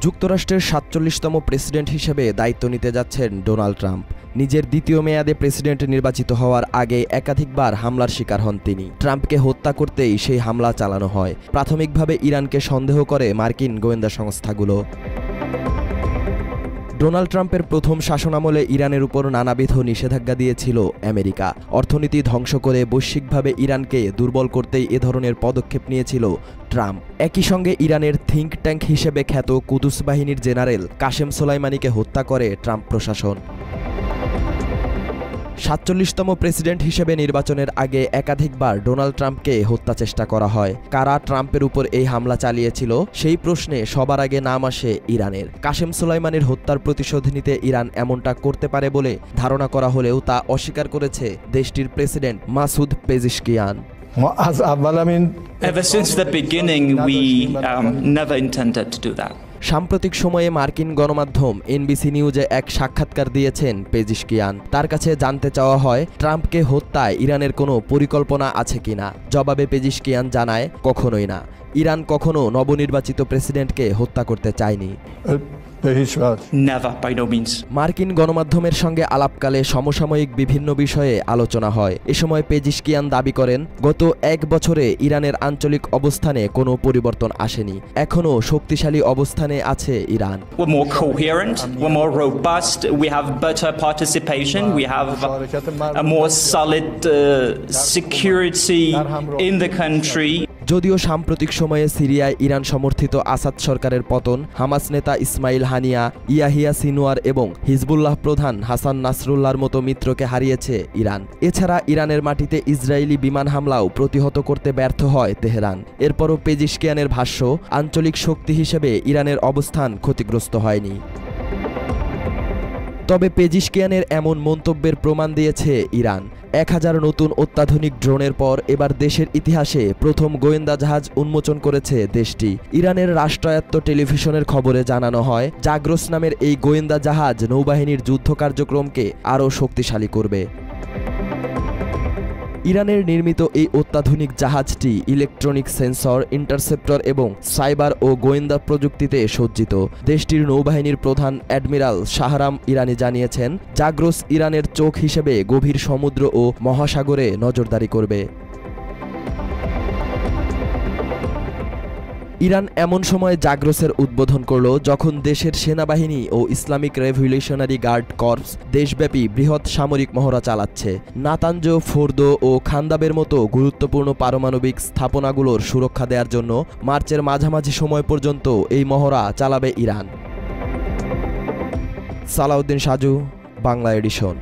যুক্তরাষ্ট্রের ৪৭তম প্রেসিডেন্ট হিসেবে দায়িত্ব নিতে যাচ্ছেন ডোনাল্ড ট্রাম্প। নিজের দ্বিতীয় মেয়াদে প্রেসিডেন্ট নির্বাচিত হওয়ার আগে একাধিকবার হামলার শিকার হন তিনি। ট্রাম্পকে হত্যা করতেই সেই হামলা চালানো হয়। প্রাথমিকভাবে ইরানকে সন্দেহ করে মার্কিন গোয়েন্দা সংস্থাগুলো। ডোনাল্ড ট্রাম্পের প্রথম শাসনামলে ইরানের উপর নানাবিধ নিষেধাজ্ঞা দিয়েছিল আমেরিকা। অর্থনীতি ধ্বংস করে বৈশ্বিকভাবে ইরানকে দুর্বল করতেই এ ধরনের পদক্ষেপ নিয়েছিল ট্রাম্প। একই সঙ্গে ইরানের থিঙ্ক ট্যাঙ্ক হিসেবে খ্যাত কুদস বাহিনীর জেনারেল কাশেম সোলাইমানিকে হত্যা করে ট্রাম্প প্রশাসন। ৪৭তম প্রেসিডেন্ট হিসেবে নির্বাচনের আগে একাধিকবার ডোনাল্ড ট্রাম্পকে হত্যা চেষ্টা করা হয়। কারা ট্রাম্পের উপর এই হামলা চালিয়েছিল সেই প্রশ্নে সবার আগে নাম আসে ইরানের। কাশেম সোলাইমানির হত্যার প্রতিশোধ নিতে ইরান এমনটা করতে পারে বলে ধারণা করা হলেও তা অস্বীকার করেছে দেশটির president Masoud Pezeshkian. Ever since the beginning, we never intended to do that. সাম্প্রতিক সময়ে মার্কিন গণমাধ্যম এনবিসি নিউজে এক সাক্ষাৎকার দিয়েছেন পেজিশকিয়ান। তার কাছে জানতে চাওয়া হয় ট্রাম্পকে হত্যায় ইরানের কোনো পরিকল্পনা আছে কিনা। জবাবে পেজিশকিয়ান জানায়, কখনোই না। ইরান কখনো নবনির্বাচিত প্রেসিডেন্টকে হত্যা করতে চায়নি। Never, by no means. মার্কিন গণমাধ্যমের সঙ্গে আলাপকালে সমসাময়িক বিভিন্ন বিষয়ে আলোচনা হয়। এ সময় পেজিশকিয়ান দাবি করেন, গত 1 বছরে ইরানের আঞ্চলিক অবস্থানে কোনো পরিবর্তন আসেনি। এখনও শক্তিশালী অবস্থানে আছে Iran. We're more coherent, we're more robust, we have better participation, we have a more solid security in the country. যদিও সাম্প্রতিক সময়ে সিরিয়ায় ইরান সমর্থিত আসাদ সরকারের পতন, হামাস নেতা ইসমাইল হানিয়া, ইয়াহিয়া সিনওয়ার এবং হিজবুল্লাহ প্রধান হাসান নাসরুল্লাহর মতো মিত্রকে হারিয়েছে ইরান। এছাড়া ইরানের মাটিতে ইসরায়েলি বিমান হামলাও প্রতিহত করতে ব্যর্থ হয় তেহরান। এরপরও পেজিশকিয়ানের ভাষ্য, আঞ্চলিক শক্তি হিসেবে ইরানের অবস্থান ক্ষতিগ্রস্ত হয়নি। তবে পেজিশকিয়ানের এমন মন্তব্যের প্রমাণ দিয়েছে ইরান। 1000 নতুন অত্যাধুনিক ড্রোনের পর এবার দেশের ইতিহাসে প্রথম গোয়েন্দা জাহাজ উন্মোচন করেছে দেশটি। ইরানের রাষ্ট্রায়ত্ত টেলিভিশনের খবরে জানানো হয়, জাগ্রস নামের এই গোয়েন্দা জাহাজ নৌবাহিনীর যুদ্ধ কার্যক্রমকে আরও শক্তিশালী করবে। ইরানের নির্মিত এই অত্যাধুনিক জাহাজটি ইলেকট্রনিক সেন্সর, ইন্টারসেপ্টর এবং সাইবার ও গোয়েন্দা প্রযুক্তিতে সজ্জিত। দেশটির নৌবাহিনীর প্রধান অ্যাডমিরাল শাহরাম ইরানি জানিয়েছেন, জাগ্রস ইরানের চোখ হিসেবে গভীর সমুদ্র ও মহাসাগরে নজরদারি করবে। ইরান এমন সময় জাগ্রসের উদ্বোধন করল যখন দেশের সেনাবাহিনী ও ইসলামিক রেভলিউশনারি গার্ড কর্পস দেশব্যাপী বৃহৎ সামরিক মহড়া চালাচ্ছে। নাতাঞ্জ, ফোর্দো ও খান্দাবের মতো গুরুত্বপূর্ণ পারমাণবিক স্থাপনাগুলোর সুরক্ষা দেওয়ার জন্য মার্চের মাঝামাঝি সময় পর্যন্ত এই মহড়া চালাবে ইরান। সালাউদ্দিন সাজু, বাংলা এডিশন।